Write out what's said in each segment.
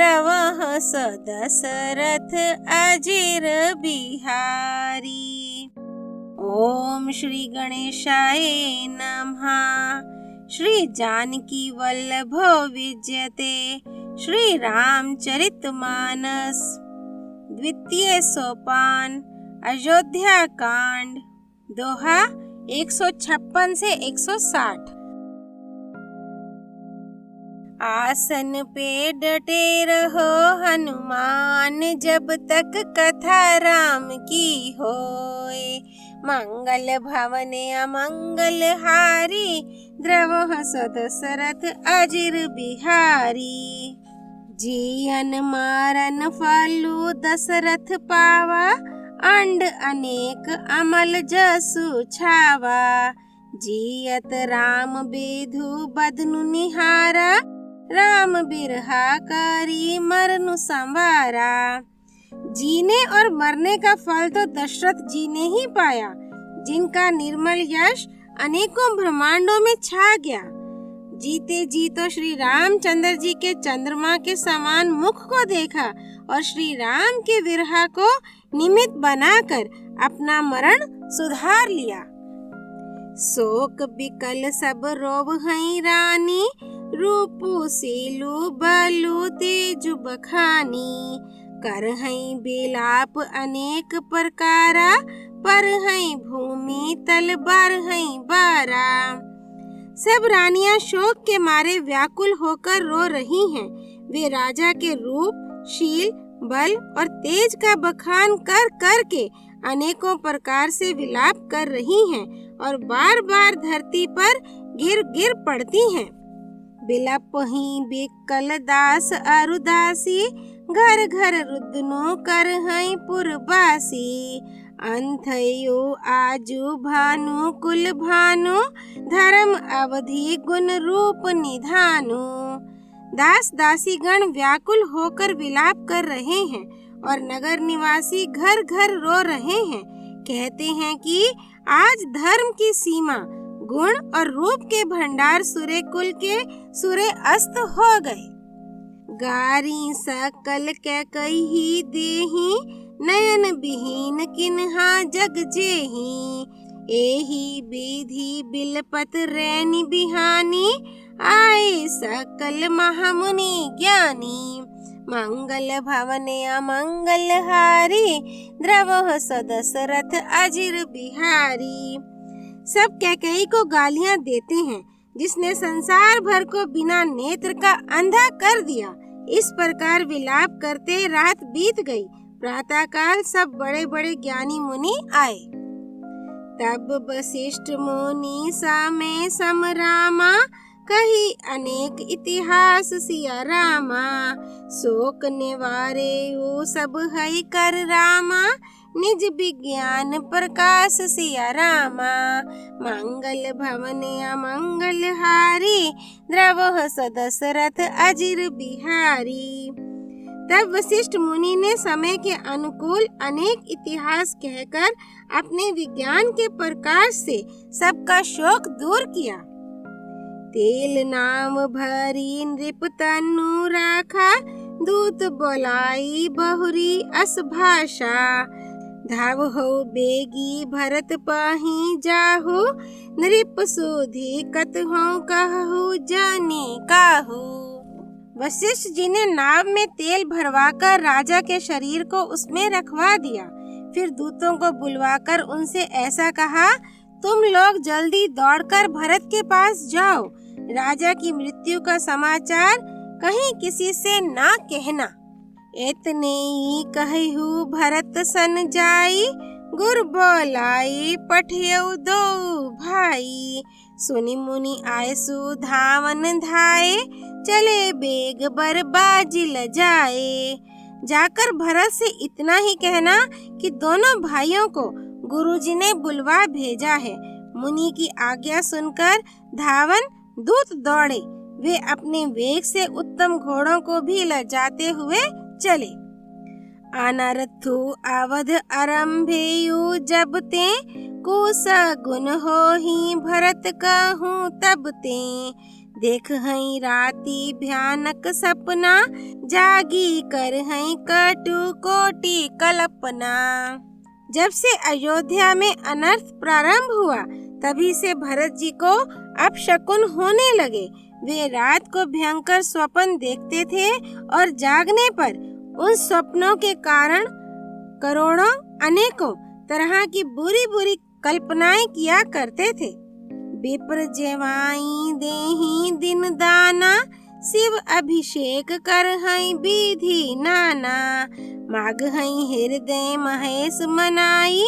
द्रवः स दशरथ अजिर बिहारी। ओम श्री गणेशाय नमः। श्री जानकी वल्लभो विजयते श्री रामचरितमानस। द्वितीय सोपान अयोध्या कांड। दोहा 156 से 160। आसन पे डटे रहो हनुमान, जब तक कथा राम की होए। मंगल भवन अमंगल हारी, द्रवः स दशरथ अजिर बिहारी। जियन मारन फालू दशरथ पावा, अंड अनेक अमल जसु छावा। जियत राम बेधु बदनु निहारा, राम बिरहा करी मरनु संवारा। जीने और मरने का फल तो दशरथ जी ने ही पाया, जिनका निर्मल यश अनेकों ब्रह्मांडों में छा गया। जीते जी तो श्री रामचंद्र जी के चंद्रमा के समान मुख को देखा और श्री राम के विरह को निमित्त बनाकर अपना मरण सुधार लिया। शोक बिकल सब रोब हई रानी, रूपु सीलु बलु तेजु बखानी। कर हई बेलाप अनेक प्रकारा, पर हई भूमि तल बार हई बारा। सब रानियां शोक के मारे व्याकुल होकर रो रही हैं। वे राजा के रूप, शील, बल और तेज का बखान कर कर के अनेकों प्रकार से विलाप कर रही हैं और बार बार धरती पर गिर गिर पड़ती हैं। बिलप ही बिकल दास अरुदासी, घर घर रुदनो कर हई पुरबासी। अंथयो आजु भानु कुल भानु, धर्म अवधि गुण रूप निधानु। दास दासी गण व्याकुल होकर विलाप कर रहे हैं और नगर निवासी घर घर रो रहे हैं। कहते हैं कि आज धर्म की सीमा, गुण और रूप के भंडार सूर्य कुल के सूर्य अस्त हो गए। गारी सकल के कही देही, नयन बिहीन किन्हा जग जेही। एही विधि बिलपत रैनी बिहानी, आए सकल महामुनि ज्ञानी। मंगल भवन अमंगल हारी, द्रवः स दशरथ अजिर बिहारी। सब कैकेयी को गालियां देते हैं, जिसने संसार भर को बिना नेत्र का अंधा कर दिया। इस प्रकार विलाप करते रात बीत गई। प्रातः काल सब बड़े बड़े ज्ञानी मुनि आए। तब वशिष्ठ मुनि सामे समरामा, कही अनेक इतिहास सिया रामा। शोक निवारे ओ सब हई कर रामा, निज विज्ञान प्रकाश सिया रामा। मंगल भवन अमंगल हारी, द्रवः स दशरथ अजिर बिहारी। तब वशिष्ठ मुनि ने समय के अनुकूल अनेक इतिहास कहकर अपने विज्ञान के प्रकाश से सबका शोक दूर किया। तेल नाम भरी नृप तनु राखा, दूत बोलाई बहुरी अस भाषा। धाव हो बेगी भरत पाही जाहु, नृप सुधी कत हो कहु जाने काहू। वशिष्ठ जी ने नाव में तेल भरवाकर राजा के शरीर को उसमें रखवा दिया। फिर दूतों को बुलवाकर उनसे ऐसा कहा, तुम लोग जल्दी दौड़कर भरत के पास जाओ। राजा की मृत्यु का समाचार कहीं किसी से ना कहना। इतने ही कहु भरत सन जाई, गुर बोलाई पठियउ दो भाई। सुनि मुनि आयसु धावन धाये, चले बेग बर बाजी ल जाए। जाकर भरत से इतना ही कहना कि दोनों भाइयों को गुरुजी ने बुलवा भेजा है। मुनि की आज्ञा सुनकर धावन दूत दौड़े। वे अपने वेग से उत्तम घोड़ों को भी ले जाते हुए चले। अनरथु अवध आरंभेयु जब ते, कुस गुण हो ही भरत कहूँ तब ते। देख हई राती भयानक सपना, जागी कर हई कटु कोटि कल्पना। जब से अयोध्या में अनर्थ प्रारंभ हुआ, तभी से भरत जी को अपशकुन होने लगे। वे रात को भयंकर स्वप्न देखते थे और जागने पर उन स्वप्नों के कारण करोड़ों अनेकों तरह की बुरी बुरी कल्पनाएं किया करते थे। विप्र जेवाई देहि दिन दाना, शिव अभिषेक कर हई विधि नाना। माग हई हृदय महेश मनाई,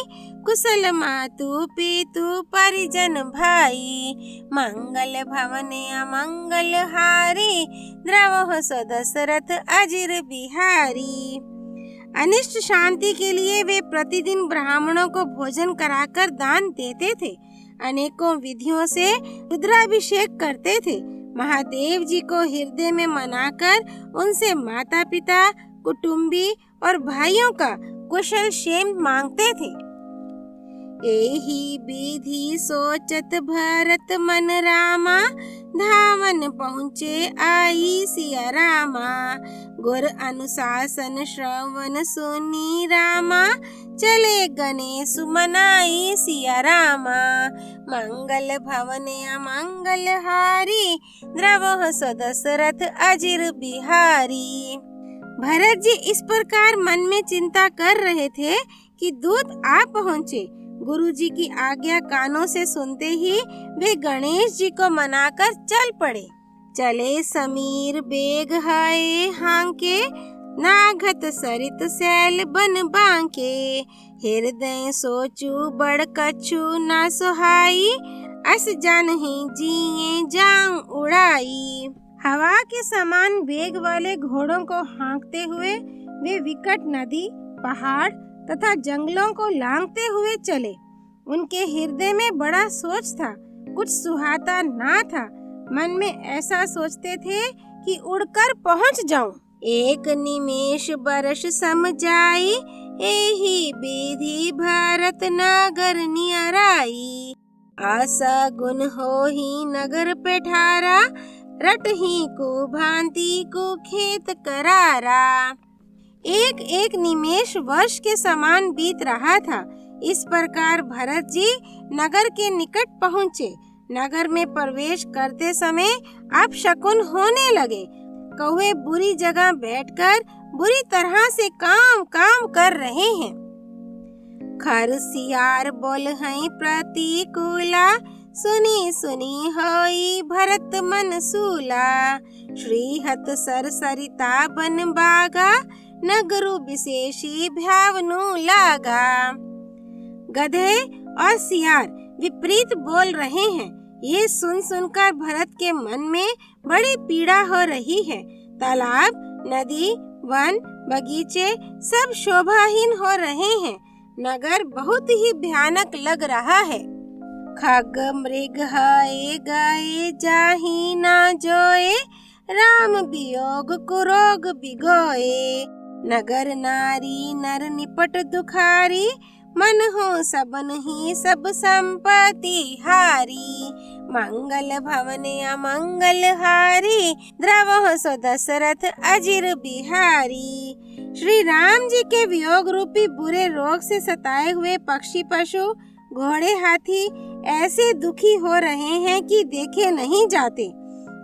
कुशल मातु पितु परिजन भाई। मंगल भवने अमंगल हारी, द्रवहु सो दशरथ अजिर बिहारी। अनिष्ट शांति के लिए वे प्रतिदिन ब्राह्मणों को भोजन कराकर दान देते थे। अनेकों विधियों से रुद्राभिषेक करते थे। महादेव जी को हृदय में मनाकर उनसे माता पिता, कुटुंबी और भाइयों का कुशल क्षेम मांगते थे। एही विधि सोचत भरत मन रामा, धावन पहुँचे आई सिया रामा। गुर अनुशासन श्रवण सुनी रामा, चले गणेश मनाई सिया रामा। मंगल भवने अमंगल हारी, द्रवहु सो दशरथ अजिर बिहारी। भरत जी इस प्रकार मन में चिंता कर रहे थे कि दूत आ पहुँचे। गुरु जी की आज्ञा कानों से सुनते ही वे गणेश जी को मनाकर चल पड़े। चले समीर बेग हाय हांके, नाघत सरित सैल बन बांके। हृदय सोचू बड़ कछु ना सुहाई, अस जानहि जिए जाऊं उड़ाई। हवा के समान वेग वाले घोड़ों को हाँकते हुए वे विकट नदी, पहाड़ तथा जंगलों को लांघते हुए चले। उनके हृदय में बड़ा सोच था, कुछ सुहाता ना था। मन में ऐसा सोचते थे कि उड़कर पहुंच जाऊं। एक निमेष बरस सम जाई, एही विधि भारत नगर नियराई। आशा गुण हो ही नगर पे ठारा, रट ही को भांति को खेत करारा। एक एक निमेष वर्ष के समान बीत रहा था। इस प्रकार भरत जी नगर के निकट पहुँचे। नगर में प्रवेश करते समय अपशकुन होने लगे। कौवे बुरी जगह बैठकर बुरी तरह से काम कर रहे हैं। खरसियार बोल हैं प्रतिकूला, सुनी सुनी होई भरत मन सूला। श्रीहत सर सरिता बन बागा, नगरु विशेषी भ्यावनु लागा। गधे और सियार विपरीत बोल रहे हैं। ये सुन सुनकर भरत के मन में बड़ी पीड़ा हो रही है। तालाब, नदी, वन, बगीचे सब शोभाहीन हो रहे हैं। नगर बहुत ही भयानक लग रहा है। खग मृग हाय गाए जाहि ना जोए, राम वियोग कुरोग बिगोए। नगर नारी नर निपट दुखारी, मन हो सबन ही सब संपत्ति हारी। मंगल भवने अमंगल हारी, द्रवहु सो दशरथ अजिर बिहारी। श्री राम जी के वियोग रूपी बुरे रोग से सताए हुए पक्षी, पशु, घोड़े, हाथी ऐसे दुखी हो रहे हैं कि देखे नहीं जाते।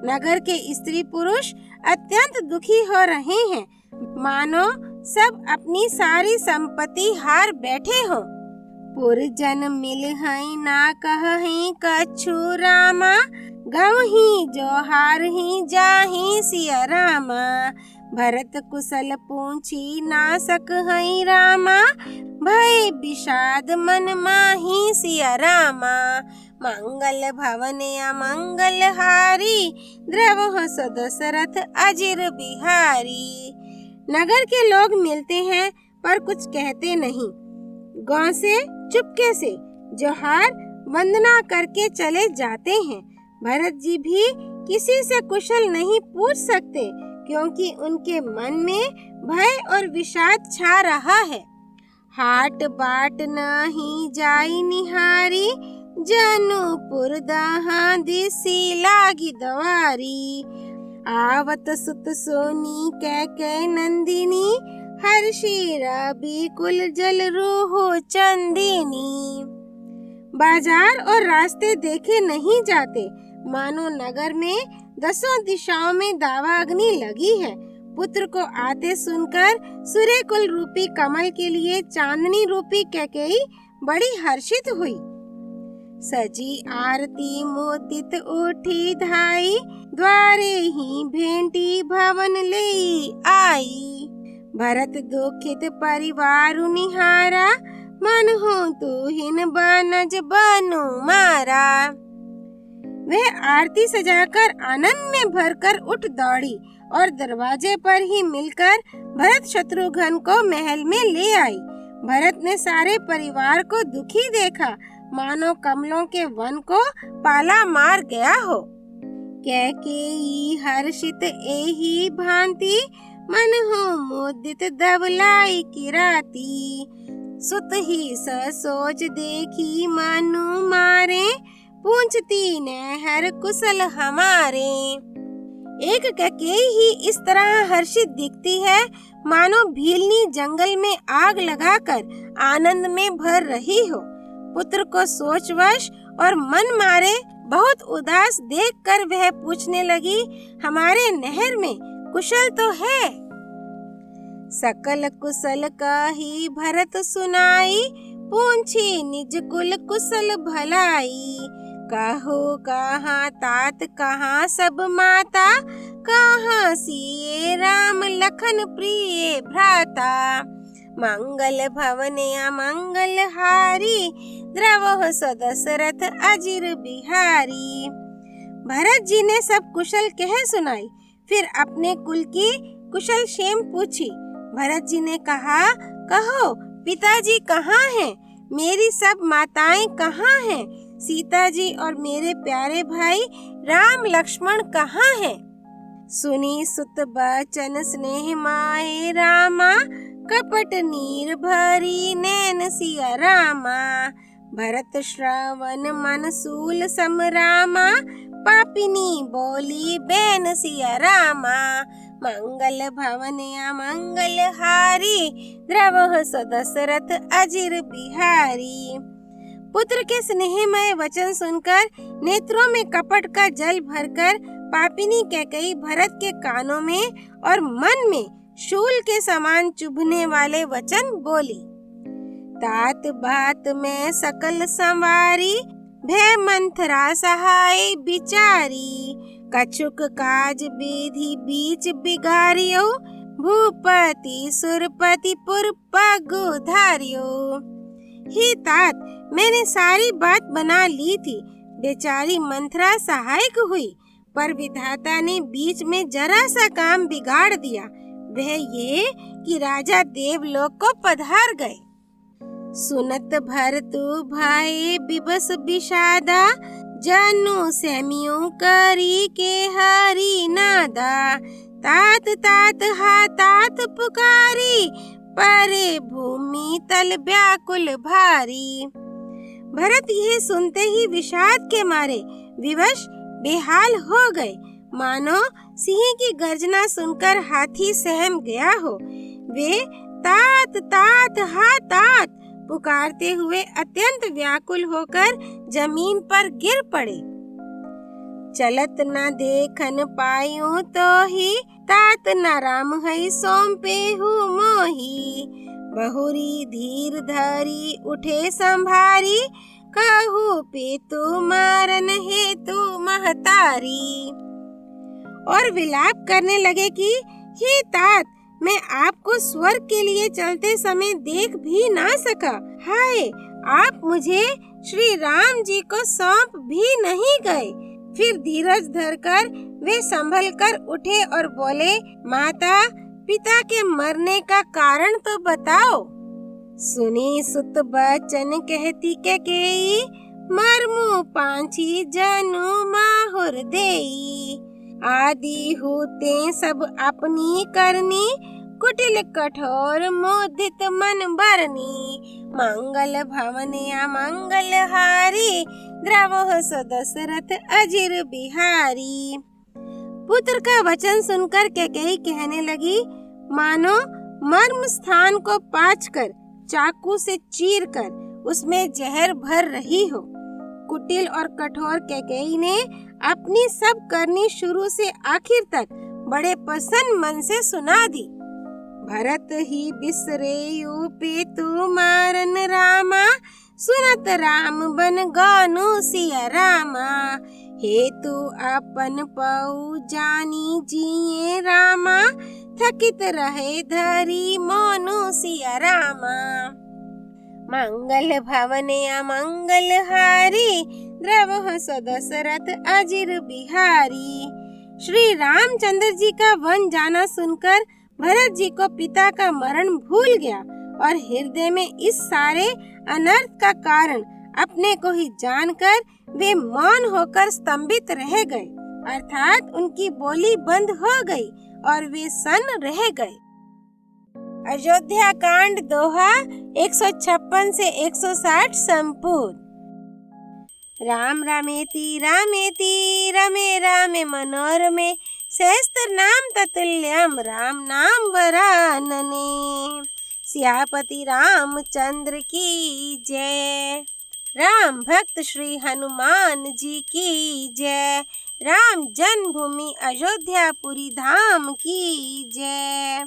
नगर के स्त्री पुरुष अत्यंत दुखी हो रहे हैं, मानो सब अपनी सारी संपत्ति हार बैठे हो। पुरजन मिल हैं ना कहीं कछु रामा, गम ही जोहार ही जाहि सिया रामा। भरत कुशल पूछी ना सक हैं रामा, भय विषाद मन माही सिया रामा। मंगल भवने अमंगल हारी, द्रवहु सो दशरथ अजिर बिहारी। नगर के लोग मिलते हैं पर कुछ कहते नहीं। गांव से चुपके से जोहार वंदना करके चले जाते हैं। भरत जी भी किसी से कुशल नहीं पूछ सकते, क्योंकि उनके मन में भय और विषाद छा रहा है। हाट बाट नहीं जाई निहारी, जनुपुर दहा दिसी लागी दवारी। आवत सुत सोनी कै नंदिनी, हर्षिरा बिकुल जल रूहो चंदिनी। बाजार और रास्ते देखे नहीं जाते, मानो नगर में दसों दिशाओं में दावाग्नि लगी है। पुत्र को आते सुनकर सूर्यकुल रूपी कमल के लिए चांदनी रूपी कैकेयी बड़ी हर्षित हुई। सजी आरती मोदित उठी धाई, द्वारे ही भेंटी भवन ले आई। भरत दुखित परिवार निहारा, मन हो तू हिन बनज बनु मारा। वह आरती सजाकर आनंद में भरकर उठ दौड़ी और दरवाजे पर ही मिलकर भरत शत्रुघ्न को महल में ले आई। भरत ने सारे परिवार को दुखी देखा, मानो कमलों के वन को पाला मार गया हो। कैकेयी हर्षित एही भांति, मन हो मुदित दबलाई किराती। सुत ही सोच देखी मनु मारे, पूछती नहर कुशल हमारे। एक कैकेयी ही इस तरह हर्षित दिखती है, मानो भीलनी जंगल में आग लगाकर आनंद में भर रही हो। पुत्र को सोचवश और मन मारे बहुत उदास देखकर वह पूछने लगी, हमारे नहर में कुशल तो है? सकल कुशल कही भरत सुनाई, पूछी निज कुल कुशल भलाई। कहो कहाँ तात कहाँ सब माता, कहाँ सिए राम लखन प्रिय भ्राता। मंगल भवने अमंगल हारी, द्रवह सदशरथ अजिर बिहारी। भरत जी ने सब कुशल कह सुनाई, फिर अपने कुल की कुशल क्षेम पूछी। भरत जी ने कहा, कहो पिताजी कहाँ हैं? मेरी सब माताएं कहाँ हैं? सीता जी और मेरे प्यारे भाई राम लक्ष्मण कहाँ हैं? सुनी सुत बचन स्नेह माए रामा, कपट नीर भरी नैन सिया रामा। भरत श्रवण मन सूल समरामा, पापिनी बोली बैन सिया रामा। मंगल भवने अमंगल हारी, द्रवह सदशरथ अजिर बिहारी। पुत्र के स्नेहमय वचन सुनकर नेत्रों में कपट का जल भरकर पापिनी कैकेयी भरत के कानों में और मन में शूल के समान चुभने वाले वचन बोली। तात बात में सकल संवारी, भय मंथरा सहाय बिचारी। कछुक काज विधि बीच बिगारियो, भूपति सुरपति पुर पग धारियो। ही तात, मैंने सारी बात बना ली थी, बेचारी मंथरा सहायक हुई, पर विधाता ने बीच में जरा सा काम बिगाड़ दिया। वह ये कि राजा देवलोक को पधार गए। सुनत भरतु भाई बिबस विषादा, जनु सैमियों करी के हरि नादा। तात तात हा तात पुकारी, परे भूमि तल व्याकुल भारी। भरत यह सुनते ही विषाद के मारे विवश बेहाल हो गए, मानो सिंह की गर्जना सुनकर हाथी सहम गया हो। वे तात तात हा तात पुकारते हुए अत्यंत व्याकुल होकर जमीन पर गिर पड़े। चलत न देखन पायूं तो ही, तात न राम है सौंपे हूँ मोही। बहुरी धीर धरी उठे संभारी, कहू पेतु मारन हेतु महतारी। और विलाप करने लगे कि हे तात, मैं आपको स्वर्ग के लिए चलते समय देख भी ना सका। हाय, आप मुझे श्री राम जी को सौंप भी नहीं गए। फिर धीरज धरकर वे संभल कर उठे और बोले, माता, पिता के मरने का कारण तो बताओ। सुनी सुत बचन कहती कैकेयी, मरमु पांछी जनु माहुर देई। आदि होते सब अपनी करनी, कुटिल कठोर मोदित मन भरनी। मंगल भवन अमंगल हारी, द्रवः स दशरथ अजिर बिहारी। पुत्र का वचन सुनकर कैकेयी कहने लगी, मानो मर्म स्थान को पाँचकर चाकू से चीरकर उसमें जहर भर रही हो। कुटिल और कठोर कैकेयी ने अपनी सब करनी शुरू से आखिर तक बड़े प्रसन्न मन से सुना दी। भरत ही बिसरेयु पेतु मारन रामा, सुनत राम बन गानु सिया रामा। हेतु अपन पऊ जानी जिये रामा, थकित रहे धरी मोनु सिया रामा। मंगल भवने अमंगल हारी, द्रवः स दशरथ अजिर बिहारी। श्री रामचंद्र जी का वन जाना सुनकर भरत जी को पिता का मरण भूल गया और हृदय में इस सारे अनर्थ का कारण अपने को ही जानकर वे मौन होकर स्तंभित रह गए, अर्थात उनकी बोली बंद हो गई और वे सन्न रह गए। अयोध्या कांड दोहा 156 से 160 संपूर्ण। राम रामेति रामेति रमे रामे मनोरमे, सहस्त्र नाम ततुल्यम राम नाम वरानने। सियापति रामचंद्र की जय। राम भक्त श्री हनुमान जी की जय। राम जन्मभूमि अयोध्यापुरी धाम की जय।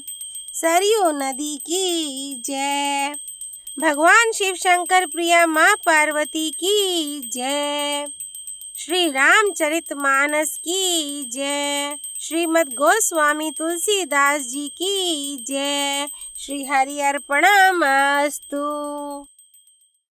सरयू नदी की जय। भगवान शिव शंकर प्रिया माँ पार्वती की जय। श्री रामचरितमानस की जय। श्रीमद् गोस्वामी तुलसीदास जी की जय। श्री हरि अर्पणमस्तु।